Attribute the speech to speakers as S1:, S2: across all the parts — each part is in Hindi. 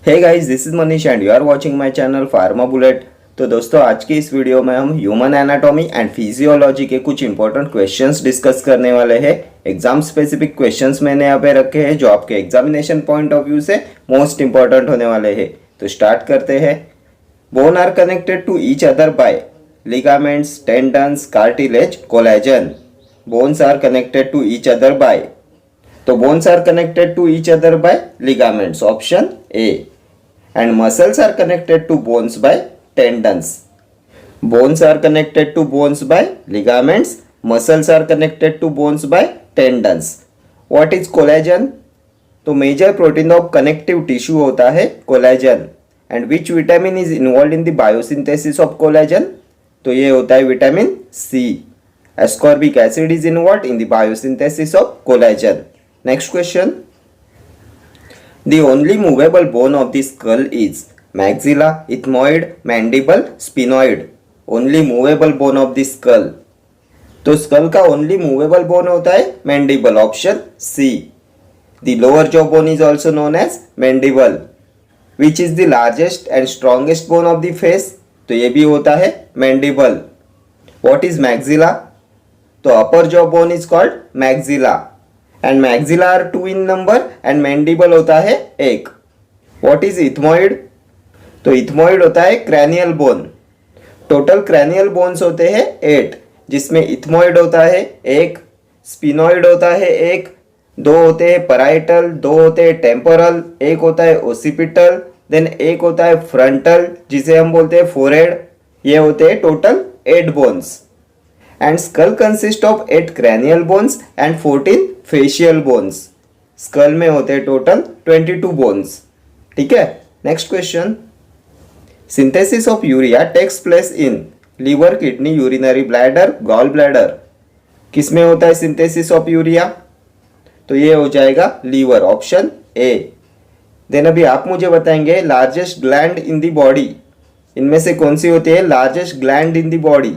S1: Hey guys, this is Manish and you are watching my channel Pharma Bullet. तो दोस्तों, आज की इस वीडियो में हम ह्यूमन एनाटॉमी एंड फिजियोलॉजी के कुछ इंपॉर्टेंट क्वेश्चंस डिस्कस करने वाले हैं। एग्जाम स्पेसिफिक क्वेश्चंस मैंने यहाँ पे रखे हैं जो आपके एग्जामिनेशन पॉइंट ऑफ व्यू से मोस्ट इंपॉर्टेंट होने वाले हैं। तो स्टार्ट करते हैं। Bone are connected to each other by ligaments, tendons, cartilage, collagen. Bones are connected to each other by, तो bones are connected to each other by ligaments, option A. And muscles are connected to bones by tendons. Bones are connected to bones by ligaments, muscles are connected to bones by tendons. What is collagen? तो major protein of connective tissue होता है collagen. And which vitamin is involve in the biosynthesis of collagen? तो ये होता है vitamin C. Ascorbic acid is involve in the biosynthesis of collagen. Next question. The only movable bone of the skull is maxilla, ethmoid, mandible, sphenoid. Only movable bone of the skull. तो स्कल का ओनली मूवेबल बोन होता है mandible, option C. The lower jaw bone is also known as mandible. Which is the largest and strongest bone of the face? तो ये भी होता है मैंडिबल। What is maxilla? तो upper jaw bone is called maxilla and maxilla are 2 in number and mandible होता है 1। What is ethmoid? तो इथमॉइड होता है cranial bone. Total cranial bones होते हैं 8, जिसमें इथमॉइड होता है 1, स्पिनॉइड होता है 1, 2 होते हैं पैराइटल, 2 होते हैं टेम्पोरल, 1 होता है ओसिपिटल, देन 1 होता है फ्रंटल जिसे हम बोलते हैं फोरहेड। ये होते हैं total 8 bones. And skull consist of 8 cranial bones and 14 facial bones. Skull में होते हैं टोटल 22 बोन्स। ठीक है, next question. Synthesis of urea takes place in liver, kidney, urinary bladder, gall bladder. किस में होता है सिंथेसिस ऑफ यूरिया? तो ये हो जाएगा लीवर, ऑप्शन ए। देन अभी आप मुझे बताएंगे largest gland in the body, इनमें से कौन सी होती है largest gland in the body?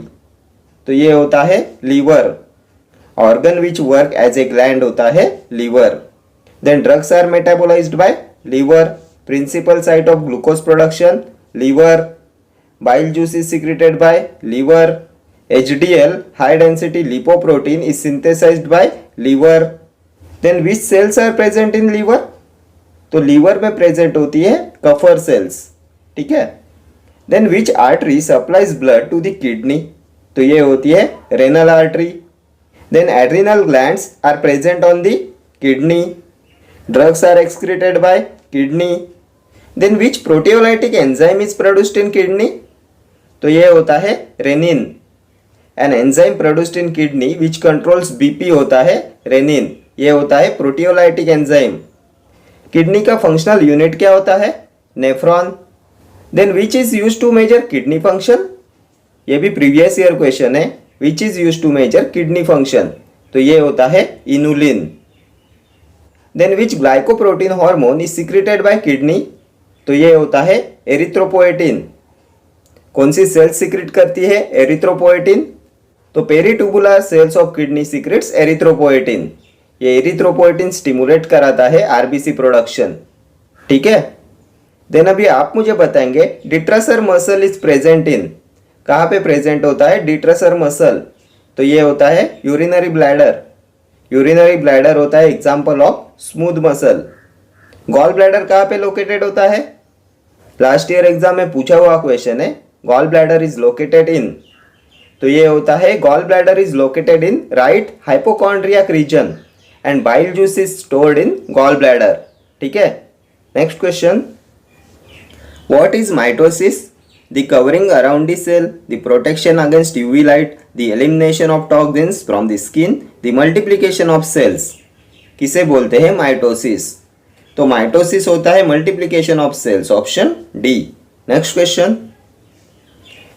S1: तो ये होता है liver. Organ which work as a gland होता है liver. Then drugs are metabolised by liver. Principal site of glucose production liver. Bile juice is secreted by liver. HDL high density lipoprotein is synthesised by liver. Then which cells are present in liver? तो लीवर में प्रेजेंट होती है कफर सेल्स। ठीक है। Then which artery supplies blood to the kidney? तो ये होती है renal artery. Then adrenal glands are present on the kidney. Drugs are excreted by kidney. Then which proteolytic enzyme is produced in kidney? तो ये होता है renin. An enzyme produced in kidney which controls BP होता है renin. ये होता है proteolytic enzyme. किडनी का फंक्शनल यूनिट क्या होता है? Nephron. Then which is used to measure kidney function? ये भी प्रीवियस ईयर क्वेश्चन है। Which is use to measure kidney function? तो ये होता है inulin. Then which glycoprotein hormone is secreted by kidney? तो ये होता है एरिथ्रोपोएटिन। कौन सी सेल्स सिक्रेट करती है एरिथ्रोपोएटिन? तो peritubular cells of kidney secretes erythropoietin. ये एरिथ्रोपोएटिन स्टिमुलेट कराता है आरबीसी प्रोडक्शन। ठीक है। देन अभी आप मुझे बताएंगे डिट्रेसर मसल इज प्रेजेंट इन, कहाँ पे प्रेजेंट होता है डिट्रेसर मसल? तो ये होता है यूरिनरी ब्लैडर। यूरिनरी ब्लैडर होता है example of smooth muscle. Gall bladder कहाँ पे लोकेटेड होता है? लास्ट ईयर एग्जाम में पूछा हुआ क्वेश्चन है। Gall bladder is located in, तो ये होता है gall bladder is located in right hypochondriac region and bile juice is stored in gall bladder. ठीक है। Next question. What is mitosis? The covering around the cell, the protection against UV light, the elimination of toxins from the skin, the multiplication of cells. किसे बोलते हैं माइटोसिस? तो माइटोसिस होता है multiplication of cells, option D. Next question.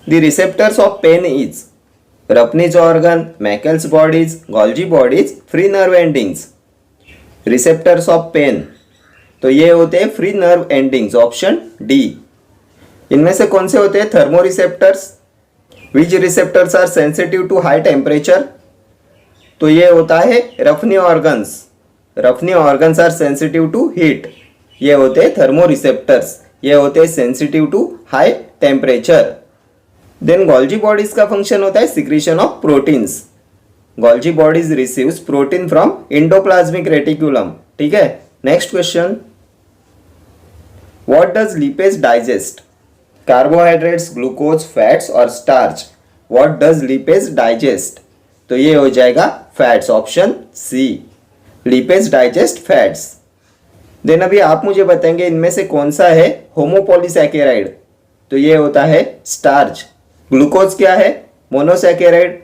S1: The receptors of pain is Ruffini's organ, Meissner's bodies, Golgi bodies, free nerve endings. Receptors of pain, तो ये होते हैं free nerve endings, option D. इनमें से कौन से होते हैं thermo receptors? Which receptors are sensitive to high temperature? तो ये होता है Ruffini organs. Ruffini organs are sensitive to heat. ये होते हैं थर्मोरिसेप्टर्स, ये होते हैं sensitive to high temperature. Then Golgi bodies का फंक्शन होता है secretion of proteins. Golgi bodies receives protein from endoplasmic reticulum. ठीक है, next question, what does lipase digest? Carbohydrates, glucose, fats और starch. What does lipase digest? तो ये हो जाएगा fats, option C, lipase digest fats. Then अभी आप मुझे बताएंगे इनमें से कौन सा है होमोपॉलीसैकेराइड? तो ये होता है स्टार्च। ग्लूकोज क्या है? मोनोसैकेराइड।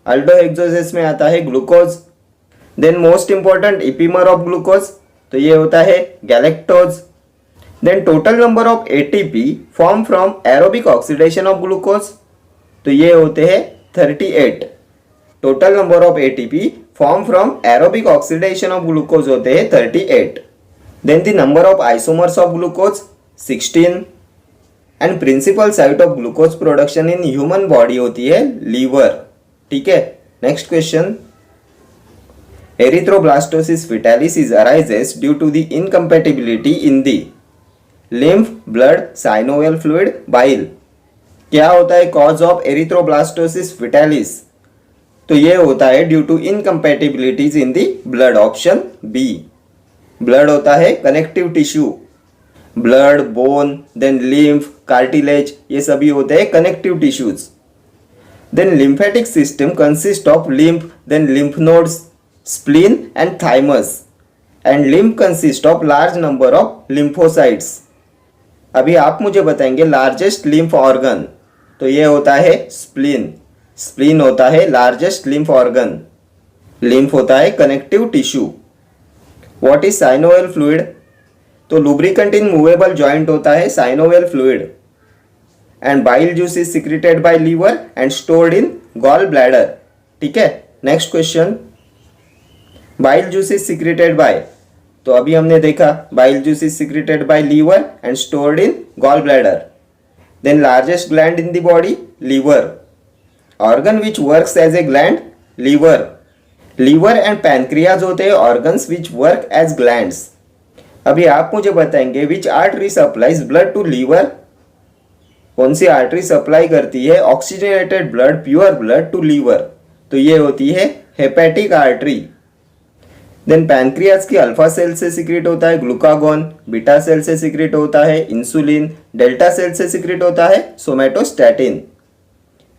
S1: अल्डोहेक्सोजेस में आता है glucose. Then most important epimer of glucose, तो ये होता है galactose. Then total number of ATP form from aerobic oxidation of glucose, तो ये होते हैं 38। Total number of ATP form from aerobic oxidation of glucose होते हैं 38। Then the number of isomers of glucose 16 and principal site of glucose production in human body होती है लीवर। ठीक है, next question, erythroblastosis fetalis is arises due to the incompatibility in the lymph, blood, synovial fluid, bile. क्या होता है कॉज ऑफ एरिथ्रोब्लास्टोसिस फेटालिस? तो ये होता है due to incompatibilities in the blood, option B. Blood होता है connective tissue, blood, bone, then lymph, cartilage, ये सभी होते हैं connective tissues. Then lymphatic system consist of lymph, then lymph nodes, spleen and thymus, and lymph consist of large number of lymphocytes. अभी आप मुझे बताएंगे लार्जेस्ट लिम्फ ऑर्गन, तो ये होता है स्प्लीन। स्प्लीन होता है लार्जेस्ट लिम्फ ऑर्गन। लिम्फ होता है connective tissue. What is synovial fluid? तो लुब्रिकेंट इन मूवेबल जॉइंट होता है synovial fluid. And bile juice is secreted by liver and stored in gall bladder. ठीक है, next question, bile juice is secreted by, तो अभी हमने देखा bile juice is secreted by liver and stored in gall bladder. Then largest gland in the body, liver. Organ which works as a gland, liver. Liver and pancreas होते हैं organs which work as glands. अभी आप मुझे बताएंगे which artery supplies blood to liver? कौन सी आर्टरी सप्लाई करती है oxygenated blood, pure blood to liver? तो ये होती है हेपेटिक आर्टरी। देन पैनक्रियाज की अल्फा सेल से सिक्रेट होता है ग्लूकागोन, बीटा सेल से सिक्रेट होता है इंसुलिन, डेल्टा सेल से सिक्रेट होता है सोमेटोस्टैटिन।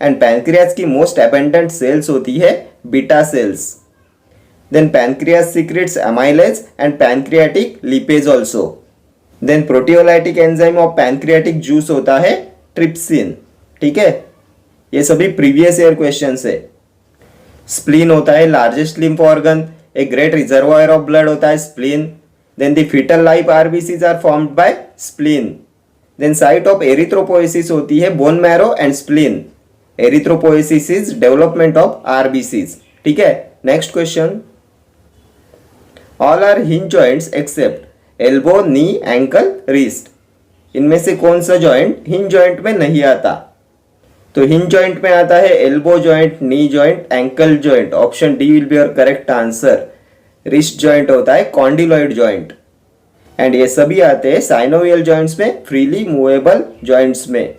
S1: एंड पैनक्रियाज की मोस्ट अबंडेंट सेल्स होती है beta cells. Then pancreas secretes amylase and pancreatic lipase also. Then proteolytic enzyme of pancreatic juice होता है ट्रिप्सिन। ठीक है, ये सभी प्रीवियस ईयर क्वेश्चन है। स्प्लीन होता है largest lymph organ, a great reservoir of blood होता है spleen. Then the fetal life RBCs are formed by spleen. Then site of erythropoiesis होती है bone marrow and spleen. Erythropoiesis is development of RBCs. ठीक है, next question, all are hinge joints accept elbow, knee, ankle, wrist. इनमें से कौन सा जॉइंट हिंज जॉइंट में नहीं आता? तो हिंज जॉइंट में आता है elbow joint, knee joint, ankle joint, option D will be your correct answer. Wrist joint होता है कॉन्डिलॉइड जॉइंट। एंड ये सभी आते हैं साइनोवियल जॉइंट्स में, फ्रीली मूवेबल जॉइंट्स में।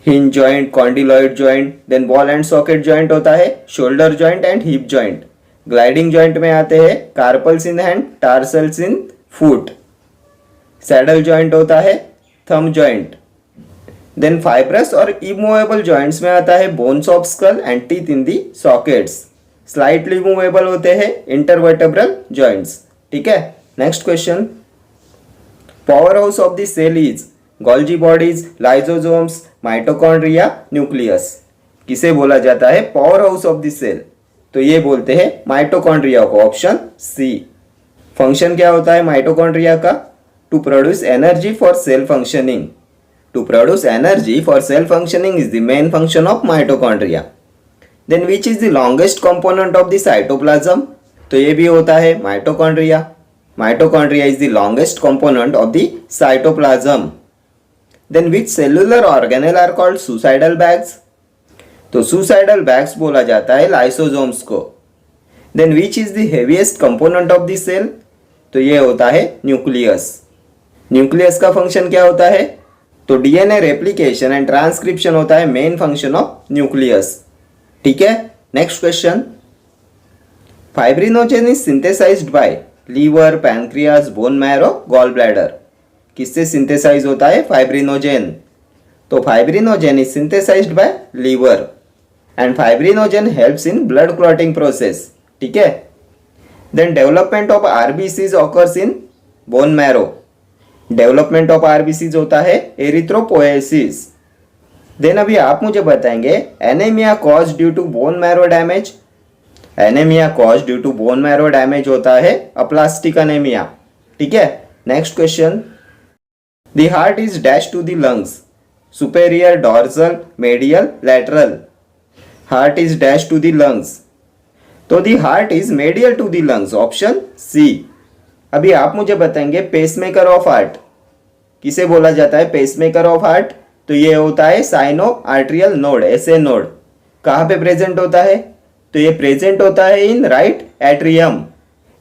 S1: Hinge joint, condyloid joint, then ball and socket joint होता है shoulder joint and hip joint. Gliding joint में आते हैं carpals in hand, tarsals in foot. Saddle joint होता है थंब जॉइंट। देन फाइब्रस और इमूवेबल जॉइंट्स में आता है bones of skull and teeth in the sockets. Slightly movable होते हैं इंटरवर्टेब्रल जॉइंट्स। ठीक है, next question, power house of the cell is Golgi bodies, lysosomes, mitochondria, nucleus. किसे बोला जाता है power house of the cell? तो ये बोलते हैं माइटोकॉन्ड्रिया को, ऑप्शन सी। फंक्शन क्या होता है माइटोकॉन्ड्रिया का? To produce energy for cell functioning. To produce energy for cell functioning is the main function of mitochondria. Then which is the longest component of the cytoplasm? तो ये भी होता है mitochondria. Mitochondria is the longest component of the cytoplasm. Then which cellular organelle are called suicidal bags? तो सुसाइडल बैग्स बोला जाता है लाइसोसोम्स को। Then which is the heaviest component of the cell? तो ये होता है न्यूक्लियस। न्यूक्लियस का फंक्शन क्या होता है? तो डीएनए रेप्लिकेशन एंड ट्रांसक्रिप्शन होता है मेन फंक्शन ऑफ न्यूक्लियस। ठीक है, next question. Fibrinogen is synthesised by liver, pancreas, bone marrow, gall bladder. किससे सिंथेसाइज होता है फाइब्रिनोजेन? तो fibrinogen is synthesised by liver and fibrinogen helps in blood clotting process. ठीक है, then development of RBCs occurs in bone marrow. Development of RBCs होता है एरिथ्रोपोएसिस। देन अभी आप मुझे बताएंगे anaemia cause due to bone marrow damage. Anaemia cause due to bone marrow damage होता है अप्लास्टिक एनीमिया। ठीक है, next question. The heart is dash to the lungs, superior, dorsal, medial, lateral. Heart is dash to the lungs, तो the heart is medial to the lungs, option C. अभी आप मुझे बताएंगे पेसमेकर ऑफ हार्ट किसे बोला जाता है? पेसमेकर ऑफ हार्ट, तो ये होता है साइनो आर्ट्रियल नोड, ऐसे नोड। कहाँ पे प्रेजेंट होता है? तो ये प्रेजेंट होता है in right atrium.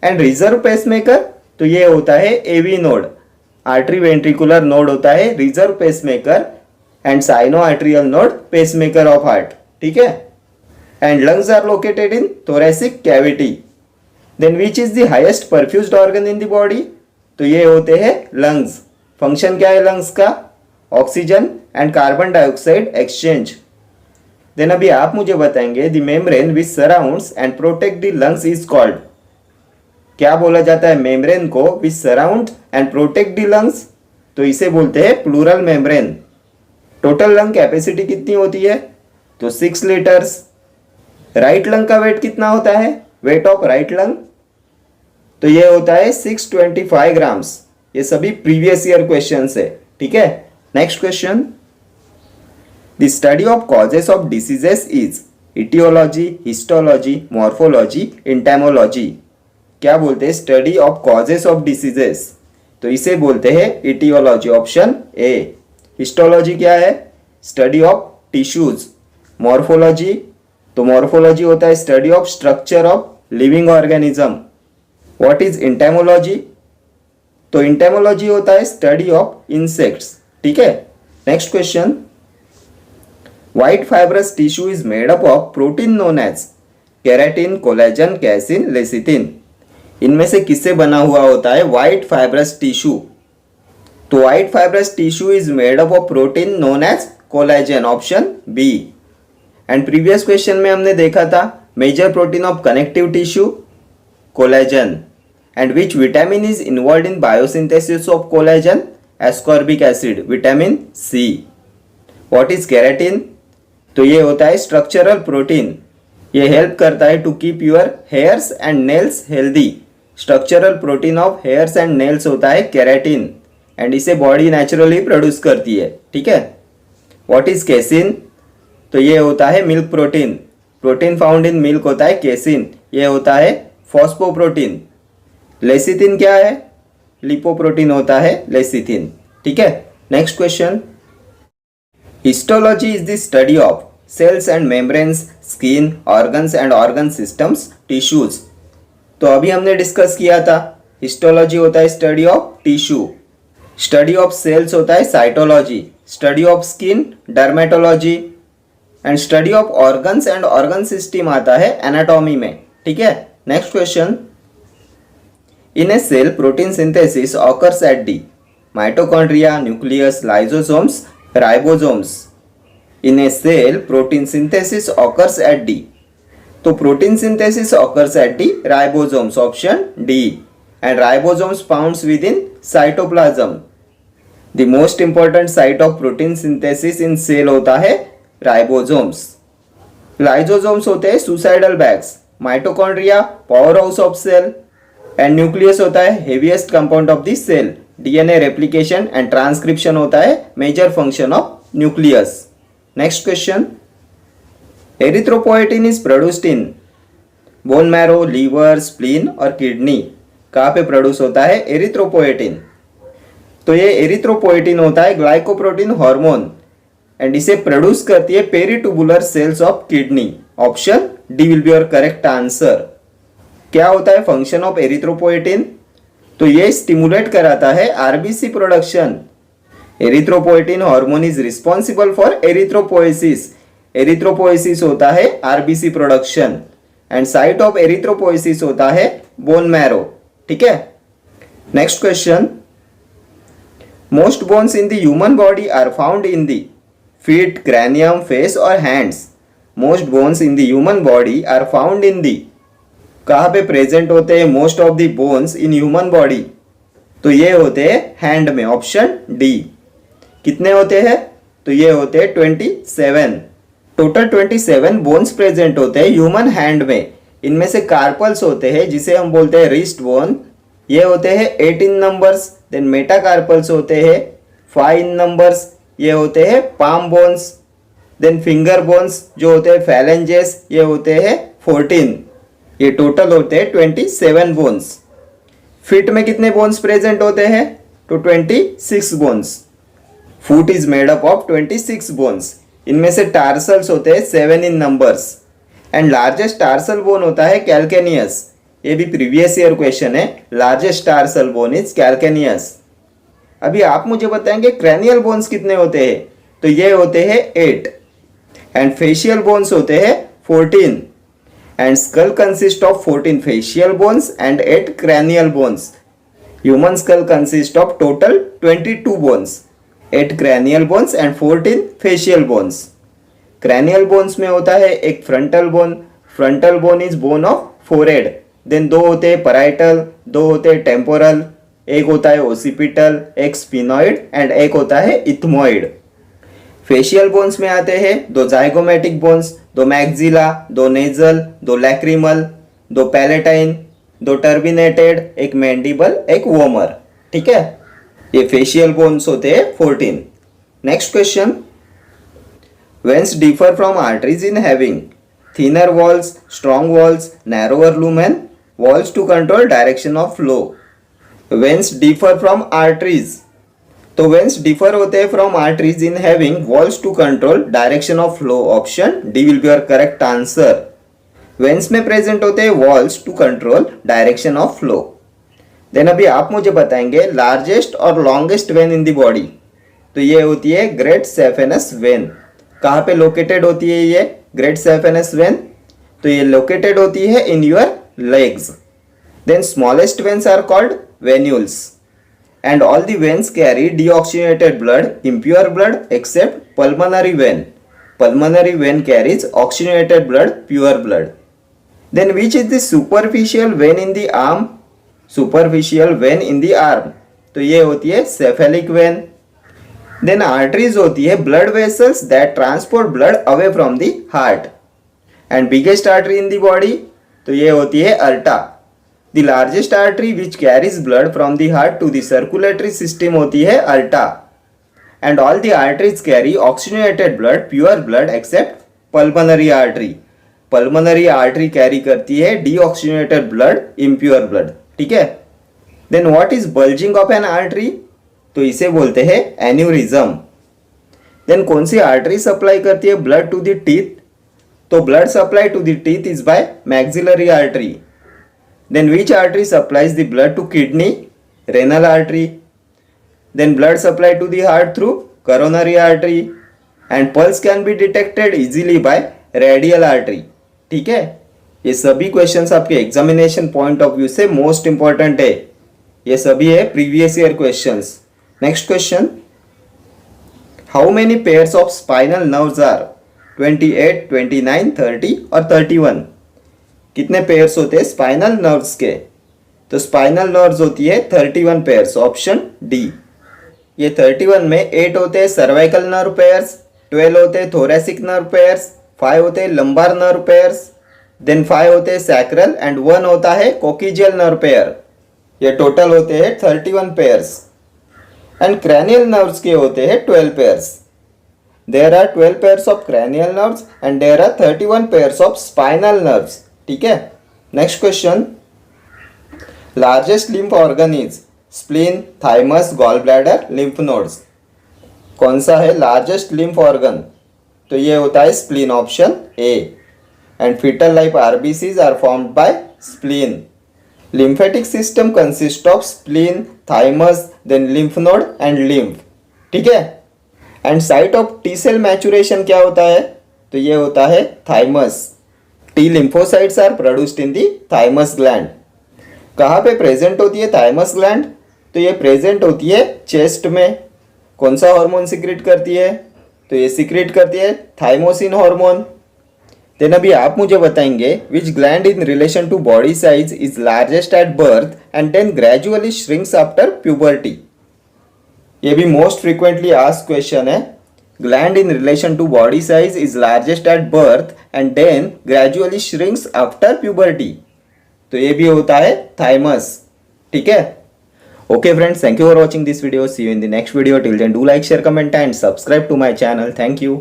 S1: And reserve pacemaker, तो ये होता है AV node, artery ventricular node होता है reserve pacemaker and sino atrial node pacemaker of heart. ठीक है, and lungs are located in thoracic cavity. Then which is the highest perfused organ in the body? तो ये होते हैं लंग्स। फंक्शन क्या है लंग्स का? Oxygen and carbon dioxide exchange. Then अभी आप मुझे बताएंगे the membrane which surrounds and protect the lungs is called. क्या बोला जाता है मेम्ब्रेन को which surround and protect the lungs? तो इसे बोलते हैं pleural membrane. Total lung capacity कितनी होती है? तो 6 लीटर्स। राइट लंग का वेट कितना होता है? वेट ऑफ राइट लंग, तो ये होता है 625 ग्राम्स। ये सभी प्रीवियस ईयर क्वेश्चन है। ठीक है, next question. The study of causes of diseases is aetiology, histology, morphology, entomology. क्या बोलते हैं study of causes of diseases? तो इसे बोलते हैं इटियोलॉजी, ऑप्शन ए। हिस्टोलॉजी क्या है? Study of tissues. मॉर्फोलॉजी, तो मॉर्फोलॉजी होता है study of structure of living organism. What is entomology? तो इंटेमोलॉजी होता है स्टडी ऑफ इंसेक्ट्स। ठीक है, next question. White fibrous tissue is made up of protein known as keratin, collagen, casein, lecithin. इनमें से किससे बना हुआ होता है व्हाइट फाइब्रस टिश्यू? तो white fibrous tissue is made up of protein known as collagen, option B. And previous question में हमने देखा था major protein of connective tissue collagen. And which vitamin is involve in biosynthesis of collagen? Ascorbic acid, vitamin C. What is keratin? तो ये होता है स्ट्रक्चरल प्रोटीन। ये हेल्प करता है to keep your hairs and nails healthy. Structural protein of hairs and nails होता है केराटिन एंड इसे बॉडी नेचुरली प्रोड्यूस करती है। ठीक है, व्हाट इज केसिन? तो ये होता है milk protein. Protein found in milk होता है केसिन, ये होता है फॉस्फोप्रोटीन। लेसिथिन क्या है? लिपोप्रोटीन होता है लेसिथिन। ठीक है, next question. Histology is the study of cells and membranes, skin, organs and organ systems, tissues. तो अभी हमने डिस्कस किया था हिस्टोलॉजी होता है study of tissue. Study of cells होता है cytology. Study of skin dermatology and study of organs and organ system आता है एनाटॉमी में। ठीक है, next question. In a cell protein synthesis occurs at the mitochondria, nucleus, lysosomes, ribosomes. In a cell protein synthesis occurs at D, तो protein synthesis occurs at the ribosomes, option D. And ribosomes founds within cytoplasm. The most important site of protein synthesis in cell होता है राइबोसोम्स। लाइसोसोम्स होते हैं suicidal bags. Mitochondria power house of cell and nucleus होता है heaviest compound of the cell. DNA replication and transcription होता है major function of nucleus. Next question. Erythropoietin is produced in bone marrow, liver, spleen और किडनी। कहाँ पे प्रोड्यूस होता है एरिथ्रोपोएटिन? तो ये एरिथ्रोपोएटिन होता है ग्लाइकोप्रोटीन हार्मोन एंड इसे प्रोड्यूस करती है peritubular cells of kidney, option D will be your correct answer. क्या होता है फंक्शन ऑफ एरिथ्रोपोएटिन? तो ये स्टिमुलेट कराता है RBC production. Erythropoietin hormone is responsible for erythropoiesis. Erythropoiesis होता है RBC production and site of erythropoiesis होता है बोन मैरो। ठीक है, next question, most bones in the human body are found in the feet, cranium, face और hands. Most bones in the human body are found in the, कहाँ पे प्रेजेंट होते हैं most of the bones in human body? तो ये होते हैं हैंड में, ऑप्शन डी। कितने होते हैं? तो ये होते हैं 27। टोटल 27 बोन्स प्रेजेंट होते हैं ह्यूमन हैंड में। इनमें से कार्पल्स होते हैं जिसे हम बोलते हैं रिस्ट बोन, ये होते हैं 8 इन नंबर्स। देन मेटाकार्पल्स होते हैं 5 इन नंबर्स, ये होते हैं palm bones. Then finger bones जो होते हैं फैलेंजेस, ये होते हैं 14। ये टोटल होते हैं 27 बोन्स। फीट में कितने बोन्स प्रेजेंट होते हैं? तो 26 bones. Foot is made up of 26 bones. इनमें से टार्सल्स होते हैं 7 in numbers and largest tarsal bone होता है कैल्केनियस। ये भी प्रीवियस ईयर क्वेश्चन है, largest tarsal bone is calcaneus. अभी आप मुझे बताएंगे क्रैनियल बोन्स कितने होते हैं? तो ये होते हैं 8 एंड फेशियल बोन्स होते हैं 14 and skull consist of 14 facial bones and 8 cranial bones. Human skull consist of total 22 bones, 8 cranial bones and 14 facial bones. Cranial bones में होता है एक frontal bone. Frontal bone is bone of forehead. Then 2 होते हैं पैराइटल, 2 होते हैं टेम्पोरल, एक होता है ओसिपिटल, एक स्पिनॉइड एंड एक होता है इथमोइड। फेशियल बोन्स में आते हैं 2 zygomatic bones, 2 maxilla, 2 nasal, 2 lacrimal, 2 palatine, 2 टर्बिनेटेड, एक मैंडिबल, एक वोमर। ठीक है, ये फेशियल बोन्स होते हैं 14। Next question, veins differ from arteries in having thinner walls, strong walls, narrower lumen, walls to control direction of flow. Veins differ from arteries, तो वेन्स डिफर होते हैं from arteries in having walls to control direction of flow. Option D will be your correct answer. Veins में प्रेजेंट होते हैं walls to control direction of flow. Then अभी आप मुझे बताएंगे लार्जेस्ट और longest when in the body. तो ये होती है ग्रेट सेफेनस वेन। कहाँ पे लोकेटेड होती है ये ग्रेट सेफेनस वेन? तो ये लोकेटेड होती है in your legs. Then smallest veins are called venules and all the veins carry deoxygenated blood, impure blood except pulmonary vein. Pulmonary vein carries oxygenated blood, pure blood. Then which is the superficial vein in the arm? Superficial vein in the arm, तो ये होती है cephalic vein. Then arteries होती है blood vessels that transport blood away from the heart. And biggest artery in the body, तो ये होती है aorta. The largest artery which carries blood from the heart to the circulatory system होती है aorta. And all the arteries carry oxygenated blood, pure blood except pulmonary artery. Pulmonary artery carry करती है deoxygenated blood, impure blood. ठीक है? Then what is bulging of an artery? तो इसे बोलते हैं aneurysm. Then कौन सी artery supply करती है blood to the teeth? तो blood supply to the teeth is by maxillary artery. Then which artery supplies the blood to kidney? Renal artery. Then blood supply to the heart through coronary artery. And pulse can be detected easily by radial artery. ठीक है, ये सभी क्वेश्चंस आपके एग्जामिनेशन पॉइंट ऑफ व्यू से मोस्ट इंपॉर्टेंट है। ये सभी है previous year questions. Next question, how many pairs of spinal nerves are? 28, 29, 30 और 31। कितने पेयर्स होते हैं स्पाइनल नर्व्स के? तो स्पाइनल नर्व्स होती है 31 पेयर्स, ऑप्शन डी। ये 31 में 8 होते हैं सर्वाइकल नर्व पेयर्स, 12 होते हैं थोरेसिक नर्व पेयर्स, 5 होते हैं लंबार नर्व पेयर्स, देन 5 होते हैं सैक्रल एंड 1 होता है कोकिजियल नर्व पेयर। ये टोटल होते हैं 31 पेयर्स। एंड क्रैनियल नर्व्स के होते हैं 12 pairs. There are 12 pairs of cranial nerves and there are 31 pairs of spinal nerves. ठीक है, next question, largest lymph organ is spleen, thymus, gall bladder, lymph nodes. कौन सा है लार्जेस्ट लिम्फ ऑर्गन? तो ये होता है spleen, option A. And fetal life RBCs are formed by spleen. Lymphatic system consist of spleen, thymus, then lymph node and lymph. ठीक है। And site of T cell maturation क्या होता है? तो ये होता है thymus. T lymphocytes are produced in the thymus gland. कहाँ पे प्रेजेंट होती है थाइमस ग्लैंड? तो ये प्रेजेंट होती है चेस्ट में। कौन सा हार्मोन सिक्रेट करती है? तो ये सिक्रेट करती है थाइमोसिन हार्मोन। देन अभी आप मुझे बताएंगे which gland in relation to body size is largest at birth and then gradually shrinks after puberty. ये भी मोस्ट फ्रीक्वेंटली आस्क्ड क्वेश्चन है। Gland in relation to body size is largest at birth and then gradually shrinks after puberty. तो ये भी होता है थाइमस। ठीक है। Okay friends, thank you for watching this video. See you in the next video. Till then, do like, share, comment and subscribe to my channel. Thank you.